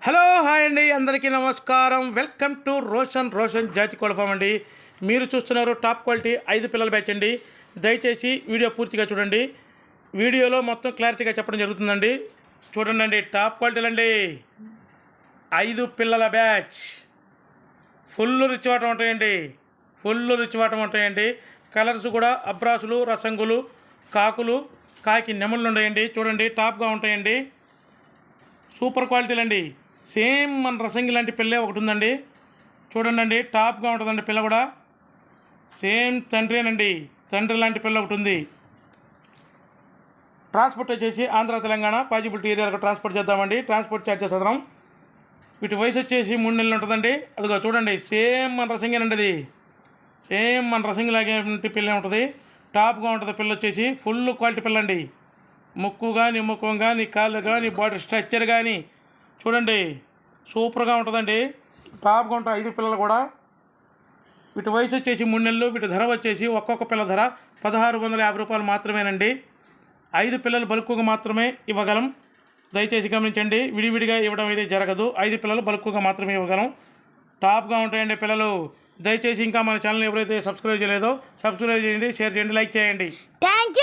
Hello hi అండి, అందరికీ నమస్కారం. వెల్కమ్ టు రోషన్ జాతి కోళ్ళ ఫామ్ అండి. మీరు చూస్తున్నారు టాప్ క్వాలిటీ 5 పిల్లల బ్యాచ్ అండి. దయచేసి వీడియో పూర్తిగా చూడండి. వీడియోలో మొత్తం క్లారిటీగా చెప్పడం జరుగుతుందండి. చూడండి, టాప్ క్వాలిటీలు అండి. 5 పిల్లల బ్యాచ్ ఫుల్ రిచ్వాటం ఉంటాయండి. కలర్స్ కూడా అబ్రాసులు, రసంగులు, కాకులు, కాకి నెమళ్ళు ఉంటాయండి. చూడండి, టాప్గా ఉంటాయండి. సూపర్ క్వాలిటీలు అండి. సేమ్ మన రసంగి లాంటి పిల్లే ఒకటి ఉందండి. చూడండి, టాప్గా ఉంటుందండి. పిల్ల కూడా సేమ్ తండ్రి లాంటి పిల్ల ఒకటి ఉంది. ట్రాన్స్పోర్ట్ వచ్చేసి ఆంధ్ర, తెలంగాణ పాజిబిలిటీ ఏరియాలకు ట్రాన్స్పోర్ట్ చేద్దామండి. ట్రాన్స్పోర్ట్ ఛార్జెస్ అదనం. వీటి వయసు వచ్చేసి 3 నెలలు ఉంటుందండి. అదిగో చూడండి, సేమ్ మన రసంగినండి. అది సేమ్ మన రసంగి లాగే పిల్ల ఉంటుంది. టాప్గా ఉంటుంది. పిల్ల వచ్చేసి ఫుల్ క్వాలిటీ పిల్ల అండి. ముక్కు కానీ, ముఖం కానీ, కాళ్ళు కానీ, బాడీ స్ట్రక్చర్ కానీ చూడండి, సూపర్గా ఉంటుందండి. టాప్గా ఉంటాయి 5 పిల్లలు కూడా. వీటి వయసు వచ్చేసి 3 నెలలు. వీటి ధర వచ్చేసి ఒక్కొక్క పిల్ల ధర 1650 రూపాయలు మాత్రమేనండి. 5 పిల్లలు బల్కుగా మాత్రమే ఇవ్వగలం. దయచేసి గమనించండి, విడివిడిగా ఇవ్వడం అయితే జరగదు. 5 పిల్లలు బల్కుగా మాత్రమే ఇవ్వగలం. టాప్గా ఉంటాయండి పిల్లలు. దయచేసి ఇంకా మన ఛానల్ ఎవరైతే సబ్స్క్రైబ్ చేయలేదో సబ్స్క్రైబ్ చేయండి, షేర్ చేయండి, లైక్ చేయండి. Thank you.